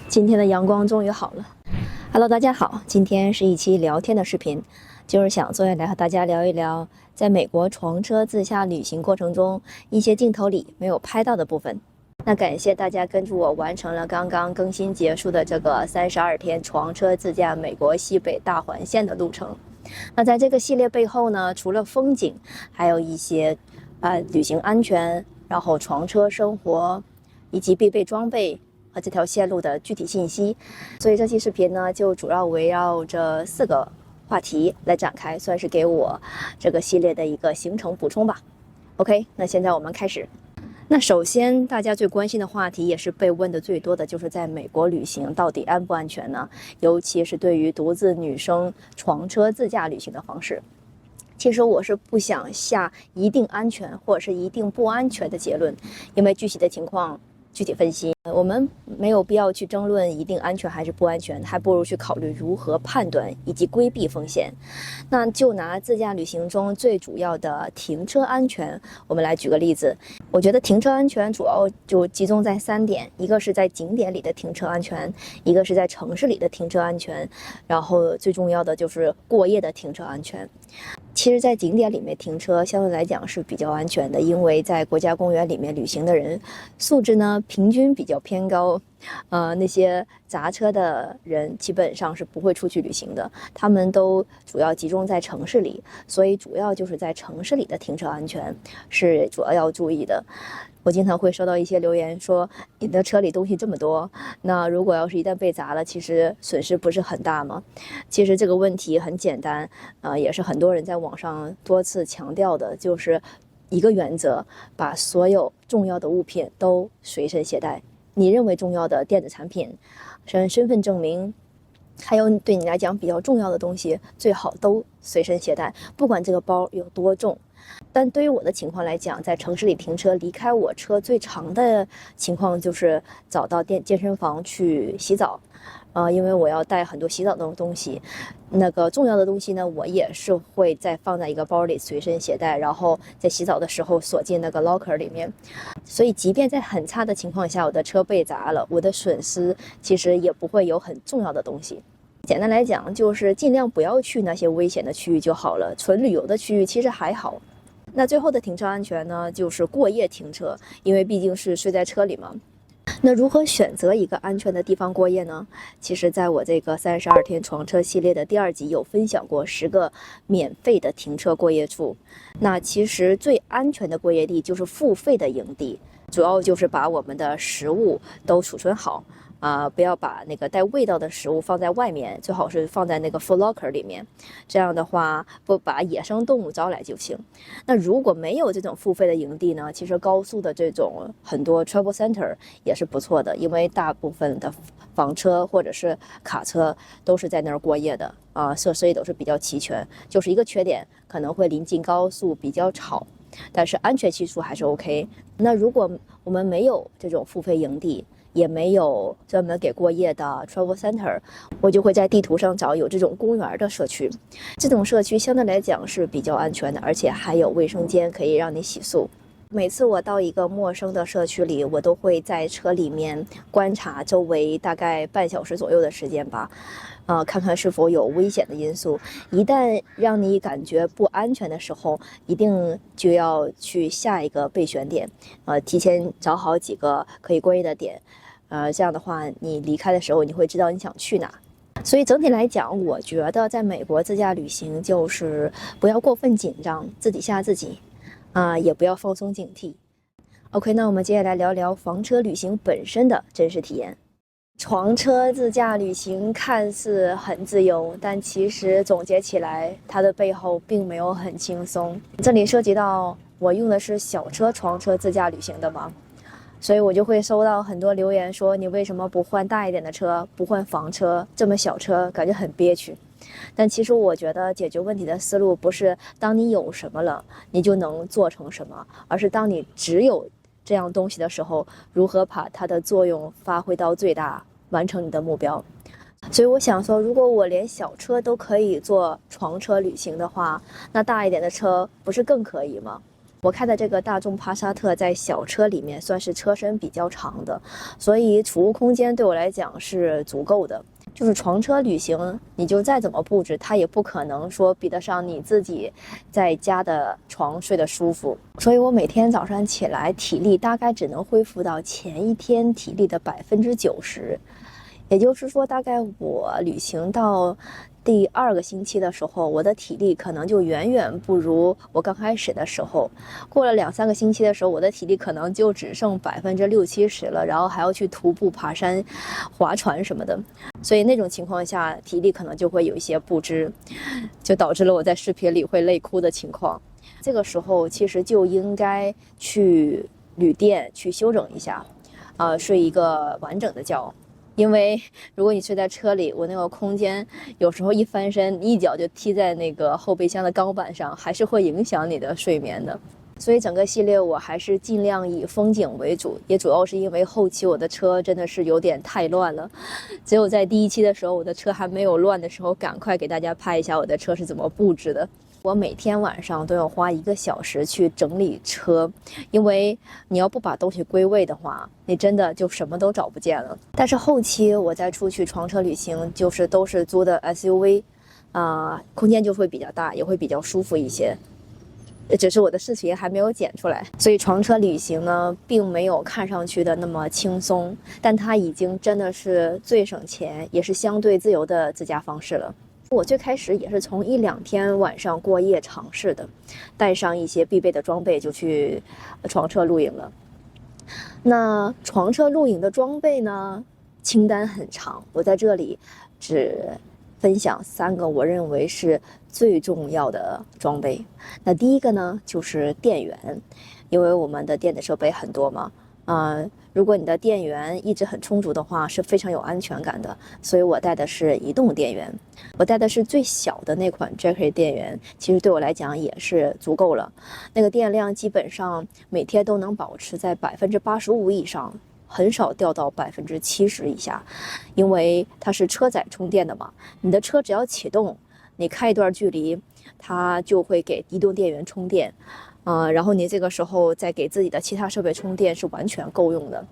今天的阳光终于好了。Hello， 大家好，今天是一期聊天的视频，就是想坐下来和大家聊一聊在美国床车自驾旅行过程中一些镜头里没有拍到的部分。那感谢大家跟着我完成了刚刚更新结束的这个32天床车自驾美国西北大环线的路程。那在这个系列背后呢，除了风景，还有一些旅行安全，然后床车生活以及必备装备和这条线路的具体信息。所以这期视频呢，就主要围绕着4个话题来展开，算是给我这个系列的一个行程补充吧。OK， 那现在我们开始。那首先大家最关心的话题，也是被问的最多的，就是在美国旅行到底安不安全呢？尤其是对于独自女生床车自驾旅行的方式。其实我是不想下一定安全或者是一定不安全的结论，因为具体的情况具体分析，我们没有必要去争论一定安全还是不安全，还不如去考虑如何判断以及规避风险。那就拿自驾旅行中最主要的停车安全，我们来举个例子。我觉得停车安全主要就集中在3点，一个是在景点里的停车安全，一个是在城市里的停车安全，然后最重要的就是过夜的停车安全。其实在景点里面停车相对来讲是比较安全的，因为在国家公园里面旅行的人素质呢平均比较偏高，那些砸车的人基本上是不会出去旅行的，他们都主要集中在城市里，所以主要就是在城市里的停车安全是主要注意的。我经常会收到一些留言说，你的车里东西这么多，那如果要是一旦被砸了，其实损失不是很大吗？其实这个问题很简单，也是很多人在网上多次强调的，就是一个原则，把所有重要的物品都随身携带。你认为重要的电子产品，身份证明，还有对你来讲比较重要的东西，最好都随身携带，不管这个包有多重。但对于我的情况来讲，在城市里停车，离开我车最长的情况就是找到健身房去洗澡，因为我要带很多洗澡的东西，那个重要的东西呢，我也是会再放在一个包里随身携带，然后在洗澡的时候锁进那个 locker 里面。所以即便在很差的情况下，我的车被砸了，我的损失其实也不会有很重要的东西。简单来讲，就是尽量不要去那些危险的区域就好了，纯旅游的区域其实还好。那最后的停车安全呢，就是过夜停车，因为毕竟是睡在车里嘛。那如何选择一个安全的地方过夜呢？其实在我这个32天床车系列的第2集有分享过10个免费的停车过夜处。那其实最安全的过夜地就是付费的营地，主要就是把我们的食物都储存好，不要把那个带味道的食物放在外面，最好是放在那个 food locker 里面，这样的话不把野生动物招来就行。那如果没有这种付费的营地呢，其实高速的这种很多 travel center 也是不错的，因为大部分的房车或者是卡车都是在那儿过夜的，设施也都是比较齐全，就是一个缺点可能会临近高速比较吵，但是安全系数还是 OK。 那如果我们没有这种付费营地，也没有专门给过夜的 travel center， 我就会在地图上找有这种公园的社区。这种社区相对来讲是比较安全的，而且还有卫生间可以让你洗漱。每次我到一个陌生的社区里，我都会在车里面观察周围大概半小时左右的时间吧，看看是否有危险的因素。一旦让你感觉不安全的时候，一定就要去下一个备选点，提前找好几个可以过夜的点，这样的话你离开的时候你会知道你想去哪。所以整体来讲，我觉得在美国自驾旅行就是不要过分紧张，自己吓自己，也不要放松警惕。OK， 那我们接下来聊聊房车旅行本身的真实体验。床车自驾旅行看似很自由，但其实总结起来，它的背后并没有很轻松。这里涉及到我用的是小车床车自驾旅行的嘛，所以我就会收到很多留言说，你为什么不换大一点的车，不换房车，这么小车感觉很憋屈。但其实我觉得解决问题的思路不是当你有什么了你就能做成什么，而是当你只有这样东西的时候，如何把它的作用发挥到最大，完成你的目标。所以我想说，如果我连小车都可以做床车旅行的话，那大一点的车不是更可以吗？我开的这个大众帕萨特在小车里面算是车身比较长的，所以储物空间对我来讲是足够的。就是床车旅行，你就再怎么布置，它也不可能说比得上你自己在家的床睡得舒服。所以我每天早上起来，体力大概只能恢复到前一天体力的90%。也就是说，大概我旅行到第2个星期的时候，我的体力可能就远远不如我刚开始的时候。过了2、3个星期的时候，我的体力可能就只剩60%-70%了，然后还要去徒步、爬山、划船什么的。所以那种情况下，体力可能就会有一些不支，就导致了我在视频里会累哭的情况。这个时候其实就应该去旅店去休整一下，睡一个完整的觉。因为如果你睡在车里，我那个空间有时候一翻身，一脚就踢在那个后备箱的钢板上，还是会影响你的睡眠的。所以整个系列我还是尽量以风景为主，也主要是因为后期我的车真的是有点太乱了，只有在第1期的时候我的车还没有乱的时候，赶快给大家拍一下我的车是怎么布置的。我每天晚上都要花1个小时去整理车，因为你要不把东西归位的话，你真的就什么都找不见了。但是后期我再出去床车旅行，就是都是租的 SUV，空间就会比较大，也会比较舒服一些。只是我的视频还没有剪出来，所以床车旅行呢，并没有看上去的那么轻松，但它已经真的是最省钱，也是相对自由的自驾方式了。我最开始也是从1、2天晚上过夜尝试的，带上一些必备的装备就去床车露营了。那床车露营的装备呢，清单很长，我在这里只分享3个我认为是最重要的装备。那第一个呢，就是电源，因为我们的电子设备很多嘛，如果你的电源一直很充足的话，是非常有安全感的。所以我带的是移动电源，我带的是最小的那款 Jackery 电源，其实对我来讲也是足够了。那个电量基本上每天都能保持在85%以上，很少掉到70%以下，因为它是车载充电的嘛，你的车只要启动，你开一段距离，它就会给移动电源充电。然后你这个时候再给自己的其他设备充电是完全够用的。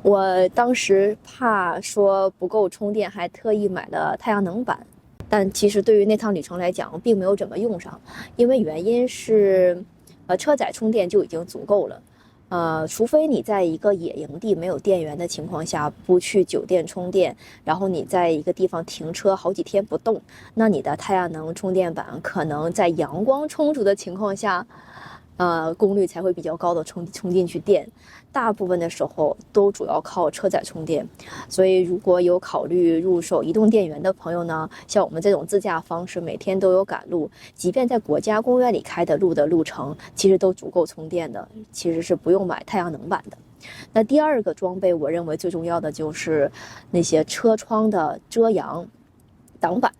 我当时怕说不够充电，还特意买了太阳能板，但其实对于那趟旅程来讲，并没有怎么用上，因为原因是，车载充电就已经足够了。除非你在一个野营地没有电源的情况下，不去酒店充电，然后你在一个地方停车好几天不动，那你的太阳能充电板可能在阳光充足的情况下，功率才会比较高的充进去电。大部分的时候都主要靠车载充电，所以如果有考虑入手移动电源的朋友呢，像我们这种自驾方式，每天都有赶路，即便在国家公园里开的路的路程，其实都足够充电的，其实是不用买太阳能板的。那第2个装备，我认为最重要的就是那些车窗的遮阳挡板。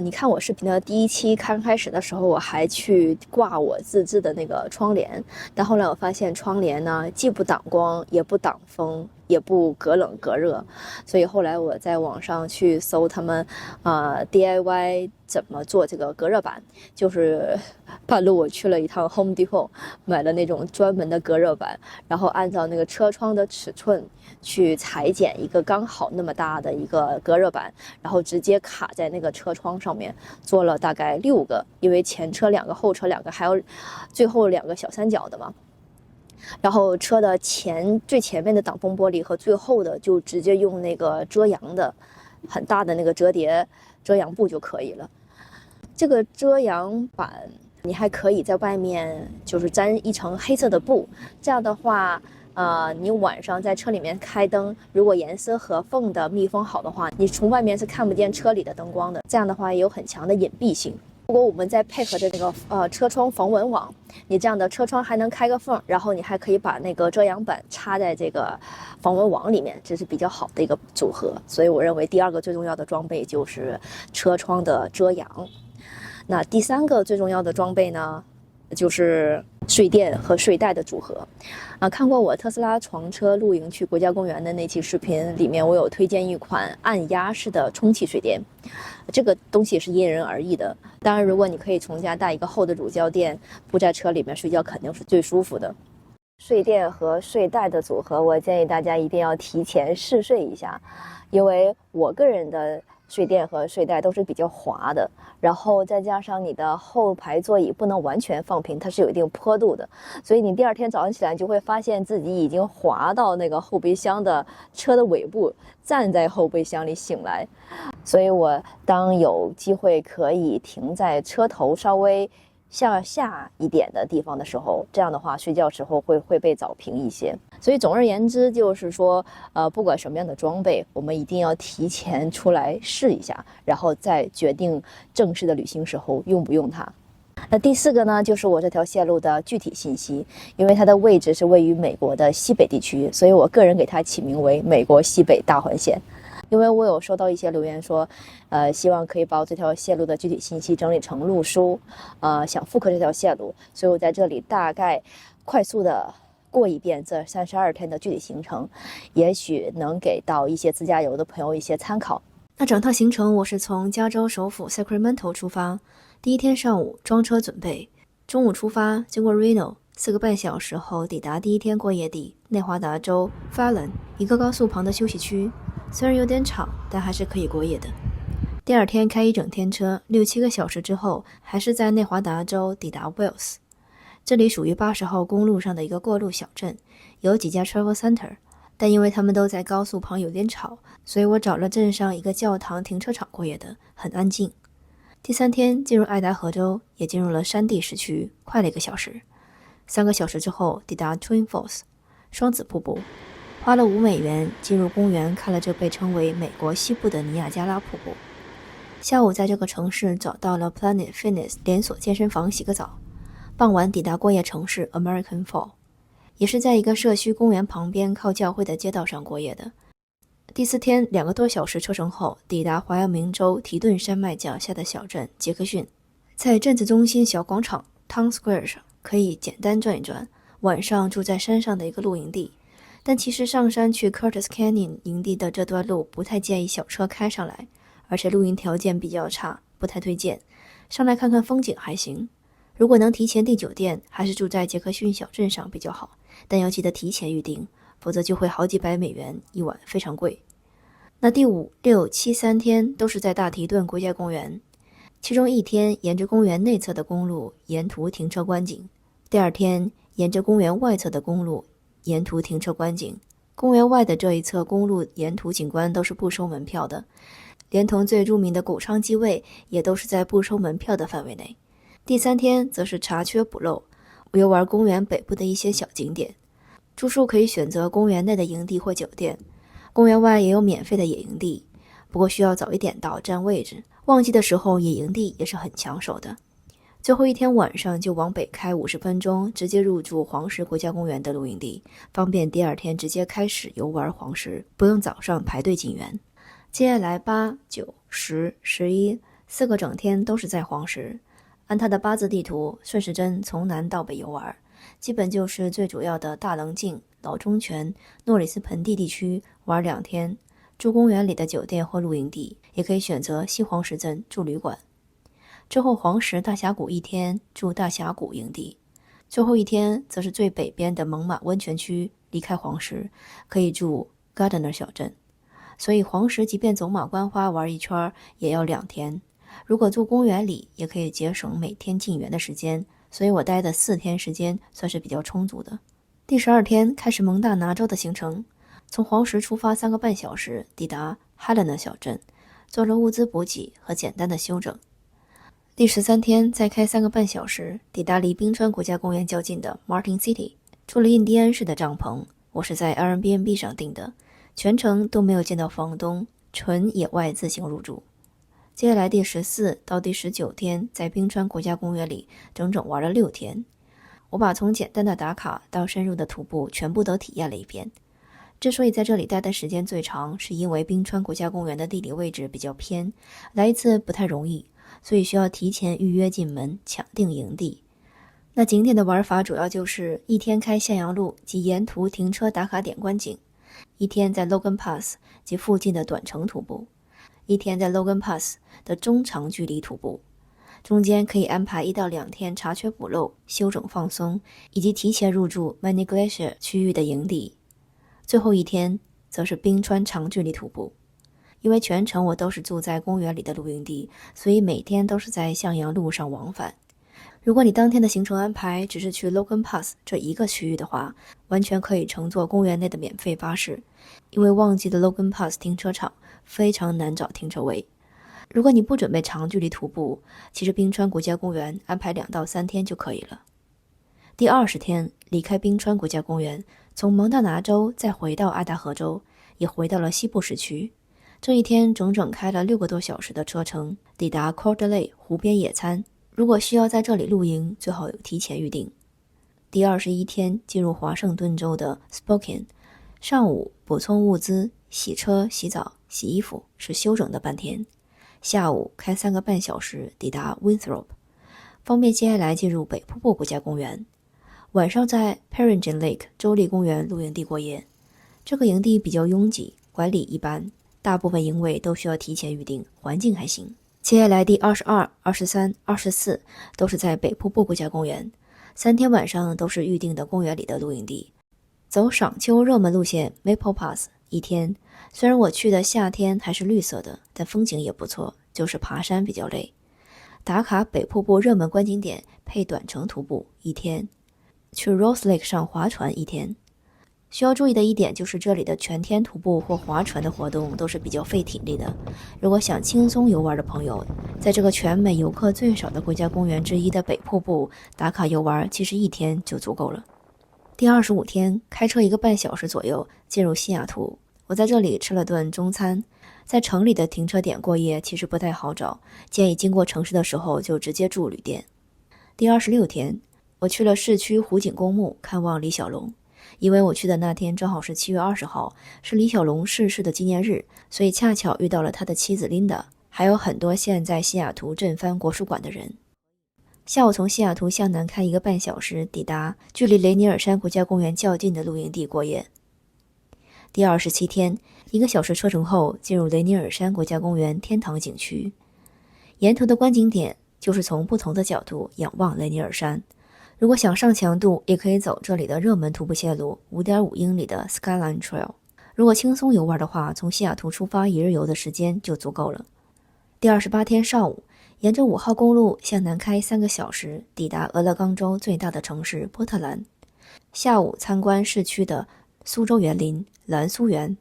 你看我视频的第1期刚开始的时候，我还去挂我自制的那个窗帘，但后来我发现窗帘呢，既不挡光，也不挡风，也不隔冷隔热，所以后来我在网上去搜他们DIY 怎么做这个隔热板，就是半路我去了一趟 Home Depot， 买了那种专门的隔热板，然后按照那个车窗的尺寸去裁剪一个刚好那么大的一个隔热板，然后直接卡在那个车窗上面，做了大概6个，因为前车2个后车2个，还有最后2个小三角的嘛。然后车的最前面的挡风玻璃和最后的就直接用那个遮阳的很大的那个折叠遮阳布就可以了。这个遮阳板你还可以在外面就是粘一层黑色的布，这样的话你晚上在车里面开灯，如果严丝合缝的密封好的话，你从外面是看不见车里的灯光的，这样的话也有很强的隐蔽性。如果我们再配合着那个车窗防蚊网，你这样的车窗还能开个缝，然后你还可以把那个遮阳板插在这个防蚊网里面，这是比较好的一个组合。所以我认为第2个最重要的装备就是车窗的遮阳。那第3个最重要的装备呢，就是睡垫和睡袋的组合。看过我特斯拉床车露营去国家公园的那期视频，里面我有推荐一款按压式的充气睡垫，这个东西是因人而异的。当然，如果你可以从家带一个厚的乳胶垫铺在车里面睡觉，肯定是最舒服的。睡垫和睡袋的组合，我建议大家一定要提前试睡一下，因为我个人的睡垫和睡袋都是比较滑的，然后再加上你的后排座椅不能完全放平，它是有一定坡度的，所以你第二天早上起来就会发现自己已经滑到那个后备箱的车的尾部，站在后备箱里醒来。所以我当有机会可以停在车头稍微向下一点的地方的时候，这样的话睡觉时候会被早平一些。所以总而言之就是说，不管什么样的装备，我们一定要提前出来试一下，然后再决定正式的旅行时候用不用它。那第4个呢，就是我这条线路的具体信息，因为它的位置是位于美国的西北地区，所以我个人给它起名为美国西北大环线。因为我有收到一些留言说，希望可以把我这条线路的具体信息整理成路书，想复刻这条线路，所以我在这里大概快速的过一遍这32天的具体行程，也许能给到一些自驾游的朋友一些参考。那整套行程我是从加州首府 Sacramento 出发，第一天上午装车准备，中午出发，经过 Reno，4个半小时后抵达第一天过夜地内华达州 Fallon 一个高速旁的休息区。虽然有点吵，但还是可以过夜的。第二天开一整天车，6-7个小时之后，还是在内华达州抵达 Wells。这里属于80号公路上的一个过路小镇，有几家 travel center， 但因为他们都在高速旁有点吵，所以我找了镇上一个教堂停车场过夜的，很安静。第3天进入爱达荷州，也进入了山地市区，快了1个小时。3个小时之后抵达 Twin Falls 双子瀑布。花了$5进入公园看了这被称为美国西部的尼亚加拉瀑布。下午在这个城市找到了 Planet Fitness 连锁健身房洗个澡。傍晚抵达过夜城市 American Fall， 也是在一个社区公园旁边靠教会的街道上过夜的。第4天2个多小时车程后抵达怀俄明州提顿山脉脚下的小镇杰克逊，在镇子中心小广场 Town Square 上可以简单转一转，晚上住在山上的一个露营地。但其实上山去 Curtis Canyon 营地的这段路不太建议小车开上来，而且露营条件比较差，不太推荐。上来看看风景还行，如果能提前订酒店，还是住在杰克逊小镇上比较好，但要记得提前预订，否则就会好几百美元一晚，非常贵。那第5、6、7、3天都是在大提顿国家公园，其中1天沿着公园内侧的公路沿途停车观景，第2天沿着公园外侧的公路沿途停车观景。公园外的这一侧公路沿途景观都是不收门票的，连同最著名的谷仓基位也都是在不收门票的范围内。第3天则是查缺补漏，游玩公园北部的一些小景点。住宿可以选择公园内的营地或酒店，公园外也有免费的野营地，不过需要早一点到占位置，旺季的时候野营地也是很抢手的。最后1天晚上就往北开50分钟，直接入住黄石国家公园的露营地，方便第2天直接开始游玩黄石，不用早上排队进园。接下来8、9、10、11，4个整天都是在黄石。按它的8字地图，顺时针从南到北游玩，基本就是最主要的大棱镜、老中泉、诺里斯盆地地区玩2天，住公园里的酒店或露营地，也可以选择西黄石镇住旅馆。之后黄石大峡谷1天，住大峡谷营地。最后1天则是最北边的猛犸温泉区，离开黄石可以住 Gardner 小镇。所以黄石即便走马观花玩一圈也要2天。如果住公园里也可以节省每天进园的时间，所以我待的4天时间算是比较充足的。第12天开始蒙大拿州的行程，从黄石出发3个半小时抵达 Helena 小镇，做了物资补给和简单的休整。第13天再开3个半小时抵达离冰川国家公园较近的 Martin City， 住了印第安式的帐篷，我是在 Airbnb 上订的，全程都没有见到房东，纯野外自行入住。接下来第14到第19天在冰川国家公园里整整玩了6天，我把从简单的打卡到深入的徒步全部都体验了一遍。之所以在这里待的时间最长，是因为冰川国家公园的地理位置比较偏，来一次不太容易，所以需要提前预约进门抢订营地。那景点的玩法主要就是一天开向阳路及沿途停车打卡点观景，一天在 Logan Pass 及附近的短程徒步，一天在 Logan Pass 的中长距离徒步，中间可以安排1到2天查缺补漏、休整放松，以及提前入住 Many Glacier 区域的营地。最后一天则是冰川长距离徒步。因为全程我都是住在公园里的露营地，所以每天都是在向阳路上往返。如果你当天的行程安排只是去 Logan Pass 这一个区域的话，完全可以乘坐公园内的免费巴士，因为旺季的 Logan Pass 停车场非常难找停车位。如果你不准备长距离徒步，其实冰川国家公园安排2到3天就可以了。第20天离开冰川国家公园，从蒙大拿州再回到爱达荷州，也回到了西部市区。这一天整整开了6个多小时的车程，抵达 Coeur d'Alene 湖边野餐。如果需要在这里露营，最好有提前预定。第21天进入华盛顿州的 Spokane， 上午补充物资、洗车、洗澡、洗衣服是休整的半天。下午开3个半小时抵达 Winthrop， 方便接下来进入北瀑布国家公园。晚上在 Perhingen Lake 州立公园露营地过夜。这个营地比较拥挤，管理一般，大部分营位都需要提前预定，环境还行。接下来第22、23、24都是在北瀑布国家公园，3天晚上都是预定的公园里的露营地。走赏秋热门路线 Maple Pass 1天，虽然我去的夏天还是绿色的，但风景也不错，就是爬山比较累。打卡北瀑布热门观景点配短程徒步1天，去 Rose Lake 上划船1天。需要注意的一点就是这里的全天徒步或划船的活动都是比较费体力的。如果想轻松游玩的朋友，在这个全美游客最少的国家公园之一的北瀑布打卡游玩，其实1天就足够了。第25天开车1个半小时左右进入西雅图，我在这里吃了顿中餐。在城里的停车点过夜其实不太好找，建议经过城市的时候就直接住旅店。第26天我去了市区湖景公墓看望李小龙。因为我去的那天正好是7月20号，是李小龙逝世的纪念日，所以恰巧遇到了他的妻子 Linda， 还有很多现在西雅图镇藩国术馆的人。下午从西雅图向南开1个半小时，抵达距离雷尼尔山国家公园较近的露营地过夜。第27天1个小时车程后进入雷尼尔山国家公园天堂景区，沿途的观景点就是从不同的角度仰望雷尼尔山。如果想上强度，也可以走这里的热门徒步线路 5.5 英里的 Skyline Trail。 如果轻松游玩的话，从西雅图出发1日游的时间就足够了。第28天上午沿着5号公路向南开3个小时，抵达俄勒冈州最大的城市波特兰。下午参观市区的苏州园林蓝苏园，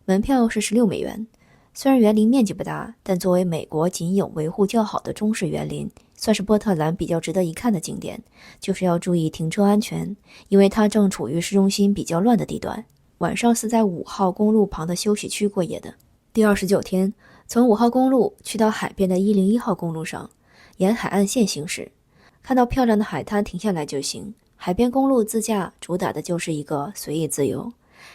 门票是16美元。虽然园林面积不大，但作为美国仅有维护较好的中式园林，算是波特兰比较值得一看的景点，就是要注意停车安全，因为它正处于市中心比较乱的地段。晚上是在5号公路旁的休息区过夜的。第29天，从5号公路去到海边的101号公路上，沿海岸线行驶，看到漂亮的海滩停下来就行。海边公路自驾主打的就是一个随意自由，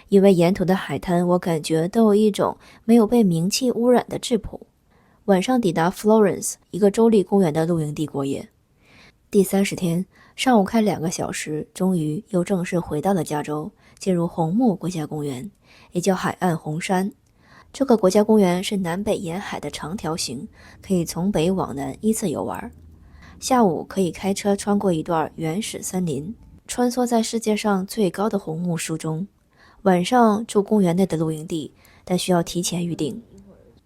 因为沿途的海滩我感觉都有一种没有被名气污染的质朴。晚上抵达 Florence 一个州立公园的露营地过夜。第30天上午开2个小时，终于又正式回到了加州，进入红木国家公园，也叫海岸红山。这个国家公园是南北沿海的长条形，可以从北往南依次游玩。下午可以开车穿过一段原始森林，穿梭在世界上最高的红木树中。晚上住公园内的露营地，但需要提前预定。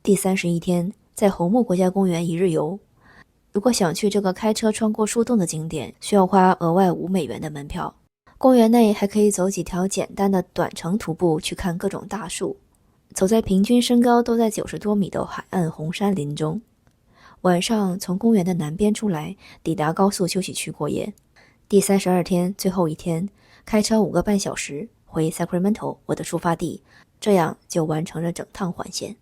第31天在红木国家公园1日游。如果想去这个开车穿过树洞的景点，需要花额外5美元的门票。公园内还可以走几条简单的短程徒步，去看各种大树，走在平均身高都在90多米的海岸红杉林中。晚上从公园的南边出来，抵达高速休息区过夜。第32天最后一天，开车5个半小时回 Sacramento 我的出发地，这样就完成了整趟环线。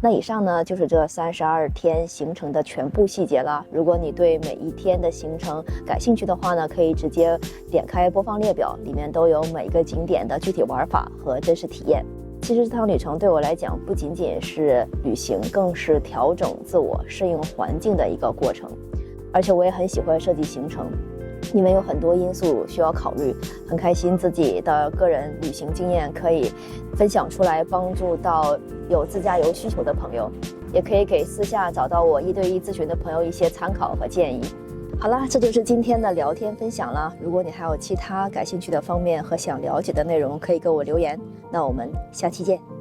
那以上呢就是这32天行程的全部细节了。如果你对每一天的行程感兴趣的话呢，可以直接点开播放列表，里面都有每个景点的具体玩法和真实体验。其实这趟旅程对我来讲不仅仅是旅行，更是调整自我、适应环境的一个过程。而且我也很喜欢设计行程，因为有很多因素需要考虑。很开心自己的个人旅行经验可以分享出来，帮助到有自驾游需求的朋友，也可以给私下找到我1对1咨询的朋友一些参考和建议。好啦，这就是今天的聊天分享了。如果你还有其他感兴趣的方面和想了解的内容，可以给我留言。那我们下期见。